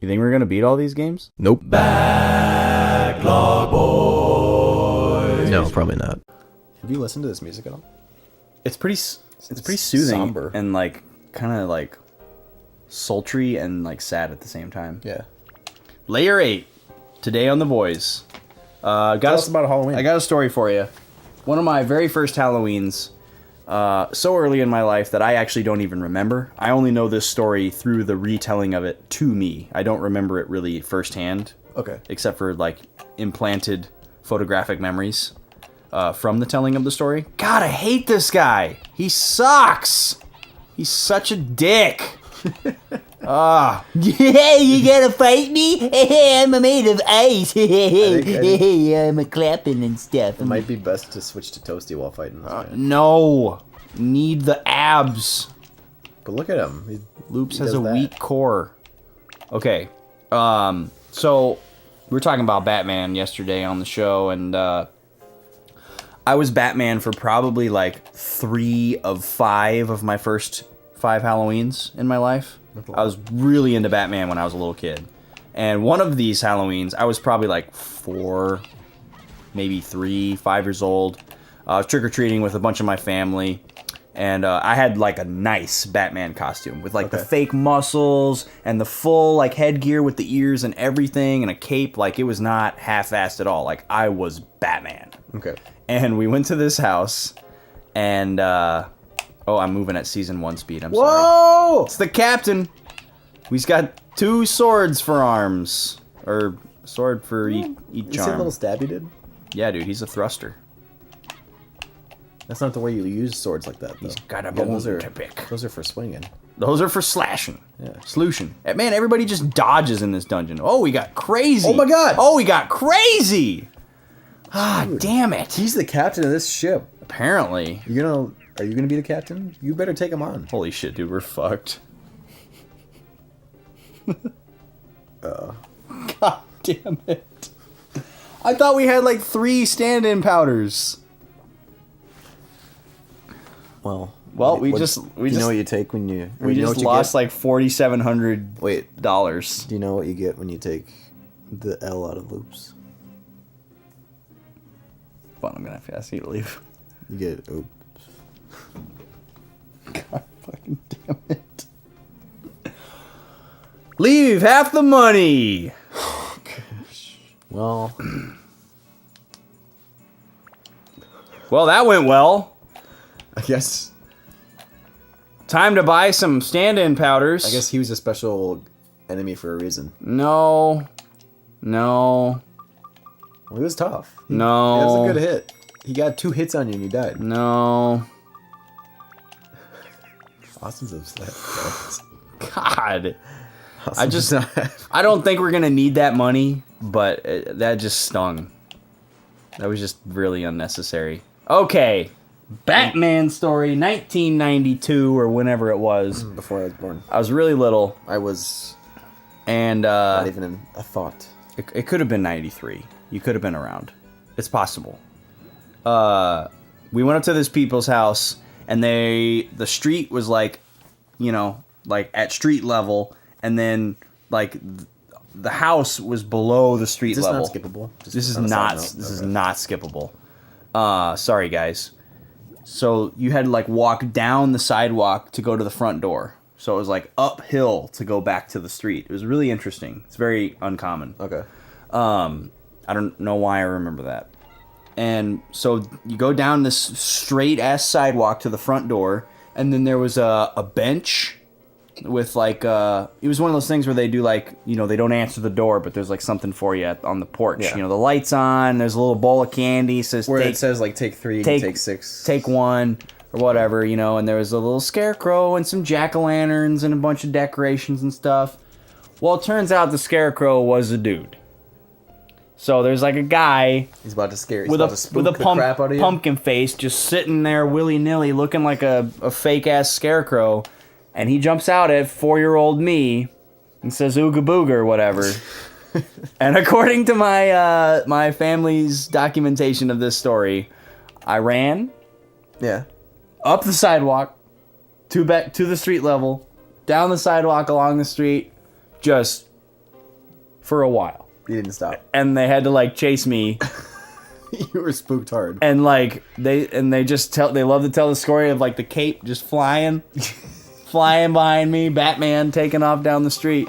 You think we're gonna beat all these games? Nope. Backlog boys. No, probably not. Have you listened to this music at all? It's pretty soothing somber. and like kind of like sultry and like sad at the same time. Yeah. Layer 8 today on The Boys. Tell us about Halloween. I got a story for you. One of my very first Halloweens. So early in my life that I actually don't even remember. I only know this story through the retelling of it to me. I don't remember it really firsthand. Okay. Except for like implanted photographic memories from the telling of the story. God, I hate this guy. He sucks. He's such a dick. Yeah, you gonna fight me? I'm made of ice. I'm a clapping and stuff. It might be best to switch to Toasty while fighting this guy. No. Need the abs. But look at him. Loops he has does a that. weak core. Okay. So we were talking about Batman yesterday on the show, and I was Batman for probably like 3 of 5 of my first 5 Halloweens in my life. I was really into Batman when I was a little kid. And one of these Halloweens, I was probably like 4, maybe 3, 5 years old. I was trick-or-treating with a bunch of my family. And I had like a nice Batman costume with like the fake muscles and the full like headgear with the ears and everything and a cape. Like it was not half-assed at all. Like I was Batman. Okay. And we went to this house and I'm moving at season 1 speed. I'm sorry. Whoa! It's the captain. He's got 2 swords for arms. Or a sword for each You see the arm. little stab he did? Yeah, dude, he's a thruster. That's not the way you use swords like that, though. He's got a Yeah, bone those are, to pick. Those are for swinging. Those are for slashing. Yeah. Solution. Man, everybody just dodges in this dungeon. Oh, we got crazy. Oh my god! Oh, we got crazy! Ah, damn it. He's the captain of this ship. Apparently. Are you gonna be the captain? You better take him on. Holy shit, dude, we're fucked. God damn it. I thought we had like 3 stand-in powders. Well, We you just know what you take when you... we you know just what you lost get? like $4,700. Wait, dollars. do you know what you get when you take the L out of loops? Fun, I'm gonna have to ask you to leave. You get oops. God fucking damn it. Leave half the money. Well, Well, that went well. I guess Time to buy some stand-in powders. he was a special enemy for a reason. No. Well, he was tough. No. That was a good hit. He got 2 hits on you and you died. No. Austin's upset. God. Austin just- does not have- I don't think we're gonna need that money, but that just stung. That was just really unnecessary. Okay. Batman story, 1992 or whenever it was. Before I was born. I was really little, I was and not even in a thought. it could have been 93. You could have been around. It's possible. We went up to this people's house, and the street was like, like at street level, and then like the house was below the street Is this level. not skippable? Just This is on a side not. note? This is Okay. not skippable. Sorry, guys. So you had to like walk down the sidewalk to go to the front door. So it was like uphill to go back to the street. It was really interesting. It's very uncommon. Okay. I don't know why I remember that. And so you go down this straight ass sidewalk to the front door, and then there was a bench with like it was one of those things where they do like, they don't answer the door, but there's like something for you on the porch. Yeah. The lights on, there's a little bowl of candy, says Where take, it says like take 3, take- take 6. take 1 or whatever, and there was a little scarecrow and some jack-o'-lanterns and a bunch of decorations and stuff. Well, it turns out the scarecrow was a dude. So there's like a guy He's about to scare. He's with about a to spook the crap crap out of you. pumpkin face just sitting there willy-nilly looking like a fake-ass scarecrow. And he jumps out at 4-year-old me and says ooga booga or whatever. And according to my family's documentation of this story, I ran Yeah. up the sidewalk back to the street level, down the sidewalk along the street, just for a while. You didn't stop. And they had to like chase me. You were spooked hard. And like they love to tell the story of like the cape just flying behind me, Batman taking off down the street.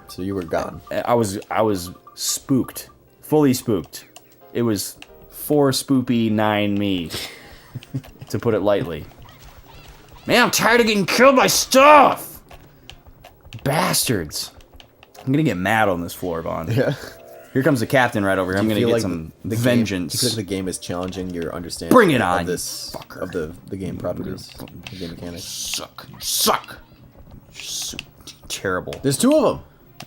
So you were gone. I was spooked, fully spooked. It was 4 spoopy 9 me, to put it lightly. Man, I'm tired of getting killed by stuff. Bastards. I'm gonna get mad on this floor, Vaughn. Yeah. Here comes the captain right over here. I'm gonna get like some the vengeance. Game, do you feel like the game is challenging your understanding? Bring it on, of this fucker. of the game properties, the game mechanics. Suck. So terrible. There's 2 of them.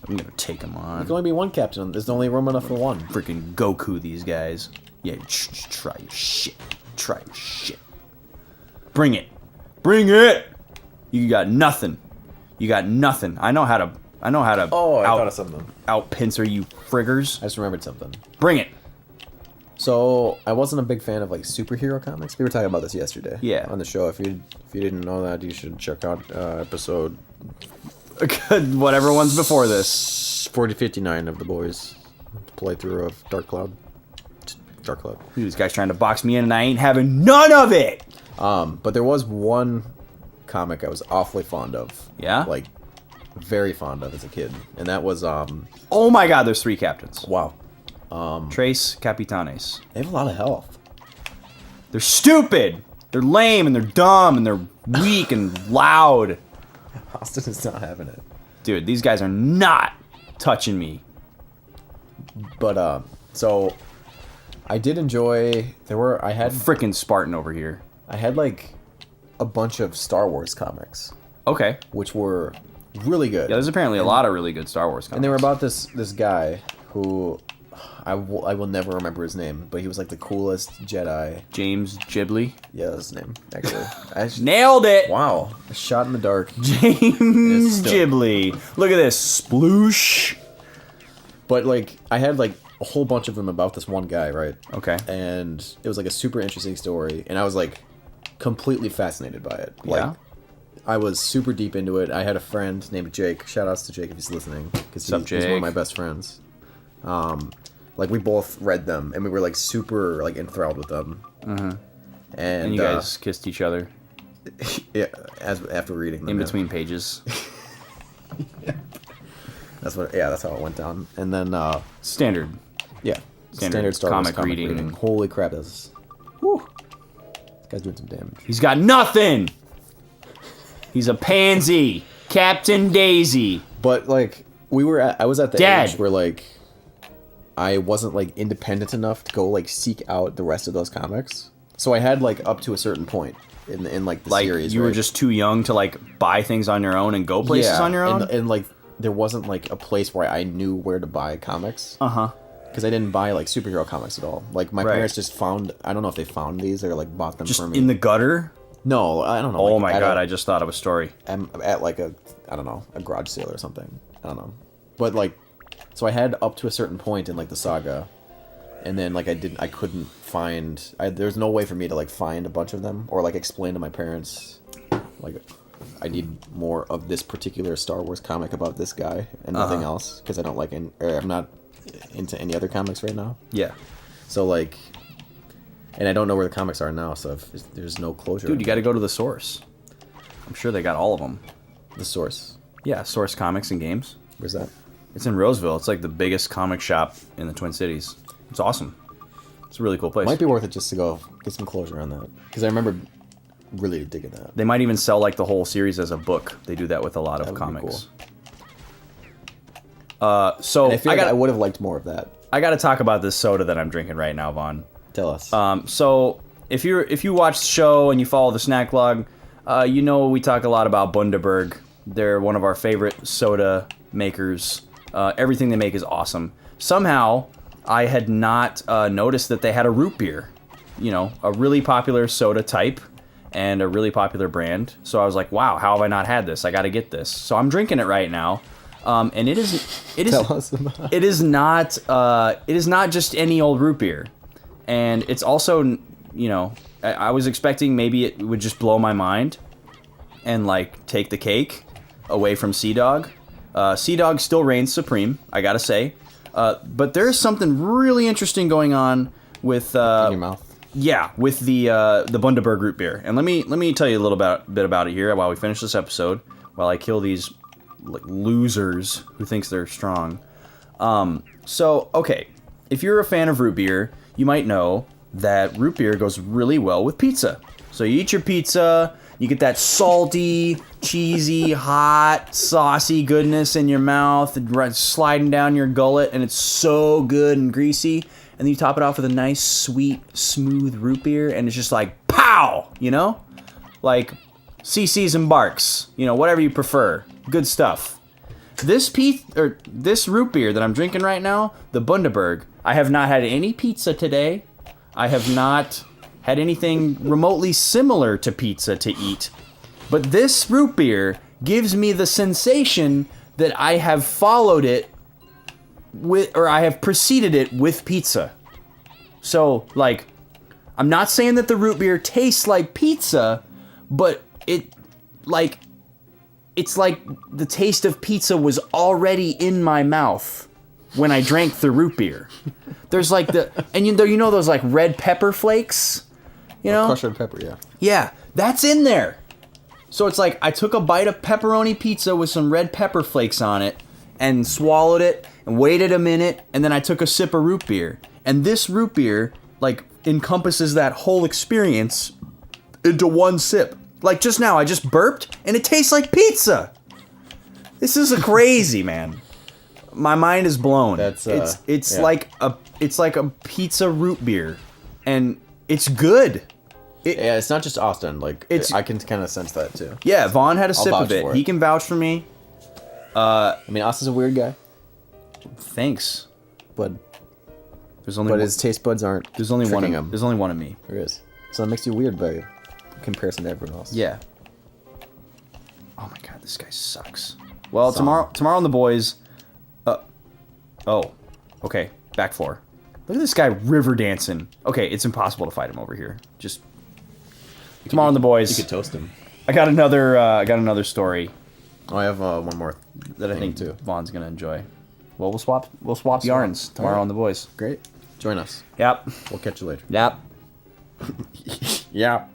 I'm gonna take them on. There can only be 1 captain. There's only room enough for 1. Freaking Goku, these guys. Yeah, try your shit. Bring it. You got nothing. I know how to. Oh, I thought of something. Out pincer you friggers. I just remembered something. Bring it. So I wasn't a big fan of like superhero comics. We were talking about this yesterday. Yeah. On the show. If you didn't know that, you should check out episode Whatever one's before this. 4059 of the boys playthrough of Dark Cloud. These guys trying to box me in, and I ain't having none of it. But there was one comic I was awfully fond of. Yeah? Like very fond of as a kid, and that was Oh my God! There's 3 captains. wow. Tres Capitanes. They have a lot of health. They're stupid. They're lame, and they're dumb, and they're weak and loud. Austin is not having it. Dude, these guys are not touching me. But so I did enjoy. I had Frickin' Spartan over here. I had like a bunch of Star Wars comics, Okay. which were really good. Yeah, there's apparently a lot of really good Star Wars comics. And they were about this guy who I will never remember his name, but he was like the coolest Jedi. James Ghibli. Yeah, that's his name actually. Nailed it! Wow, a shot in the dark. James still- Ghibli. Look at this. Sploosh. But like I had like a whole bunch of them about this one guy, right? Okay. And it was like a super interesting story, and I was like completely fascinated by it. Like, Yeah? I was super deep into it. I had a friend named Jake. Shout outs to Jake if he's listening, because What's up, he's one Jake? of my best friends. Like we both read them, and we were like super like enthralled with them. Mm-hmm. And you guys kissed each other yeah, after reading them in yeah. between pages. That's how it went down. And then Standard. yeah, Standard Star Wars comic reading. Holy crap, this guy's doing some damage. He's got nothing. He's a pansy. Captain Daisy. But like I was at the Dad. age where like I wasn't like independent enough to go like seek out the rest of those comics. So I had like up to a certain point in like the Like, series. you were right? just too young to, like, buy things on your own and go places on your own? and like there wasn't like a place where I knew where to buy comics. Uh-huh. Because I didn't buy like superhero comics at all. Like my Right. parents just found. I don't know if they found these or like bought them Just for me. in the gutter? No, I don't know. Oh like, my at God, a- I just thought of a story. at like a garage sale or something. I don't know. But like, so I had up to a certain point in like the saga, and then like I couldn't find. There's no way for me to like find a bunch of them or like explain to my parents, like, I need more of this particular Star Wars comic about this guy and nothing else, because I don't like I'm not into any other comics right now. Yeah. So like, and I don't know where the comics are now, so there's no closure. Dude, you got to go to the source. I'm sure they got all of them. The source. Yeah, Source Comics and Games. Where's that? It's in Roseville. It's like the biggest comic shop in the Twin Cities. It's awesome. It's a really cool place. Might be worth it just to go get some closure on that, because I remember really digging that. They might even sell like the whole series as a book. They do that with a lot of That would be comics. So And I feel like I got would have liked more of that. I got to talk about this soda that I'm drinking right now, Vaughn. Tell us. So if you watch the show and you follow the snack log, you know we talk a lot about Bundaberg. They're one of our favorite soda makers. Everything they make is awesome. Somehow, I had not noticed that they had a root beer. You know, a really popular soda type and a really popular brand. So I was like, wow, how have I not had this? I got to get this. So I'm drinking it right now. And it is Tell us about it is not just any old root beer. And it's also, you know, I was expecting maybe it would just blow my mind and like take the cake away from Sea Dog. Sea Dog still reigns supreme, I gotta say. But there's something really interesting going on with In your mouth. yeah, with the Bundaberg root beer. And let me tell you a little bit about it here while we finish this episode, while I kill these like losers who thinks they're strong. So okay, if you're a fan of root beer, you might know that root beer goes really well with pizza. So you eat your pizza, you get that salty, cheesy, hot, saucy goodness in your mouth, sliding down your gullet, and it's so good and greasy. And then you top it off with a nice, sweet, smooth root beer, and it's just like, pow! You know? Like, CC's and Barks. You know, whatever you prefer. Good stuff. This root beer that I'm drinking right now, the Bundaberg, I have not had any pizza today. I have not had anything remotely similar to pizza to eat. But this root beer gives me the sensation that I have followed it with, or I have preceded it with pizza. So, like, I'm not saying that the root beer tastes like pizza, but it's like the taste of pizza was already in my mouth when I drank the root beer. There's like and you know those like red pepper flakes? You know? Crushed red pepper, yeah. Yeah, that's in there. So it's like I took a bite of pepperoni pizza with some red pepper flakes on it and swallowed it and waited a minute, and then I took a sip of root beer. And this root beer like encompasses that whole experience into one sip. Like just now I just burped and it tastes like pizza. This is crazy, man. My mind is blown. That's it's yeah. like a pizza root beer, and it's good. Yeah, it's not just Austin. Like, I can kind of sense that too. Yeah, Vaughn had a sip of vouch for it. it. He can vouch for me. I mean, Austin's a weird guy, Thanks. but There's only one, his taste buds aren't. there's only one. tricking him. There's only one of me. There is. So that makes you weird by comparison to everyone else. Yeah. Oh my god, this guy sucks. Well, tomorrow on the boys. Oh, okay. Back floor. Look at this guy river dancing. Okay, it's impossible to fight him over here. Just tomorrow on the boys. You could toast him. I got another story Oh, I have one more that I think too. Vaughn's gonna enjoy. Well, we'll swap yarns tomorrow Alright. on the boys. Great. Join us. Yep. We'll catch you later. Yep. Yeah.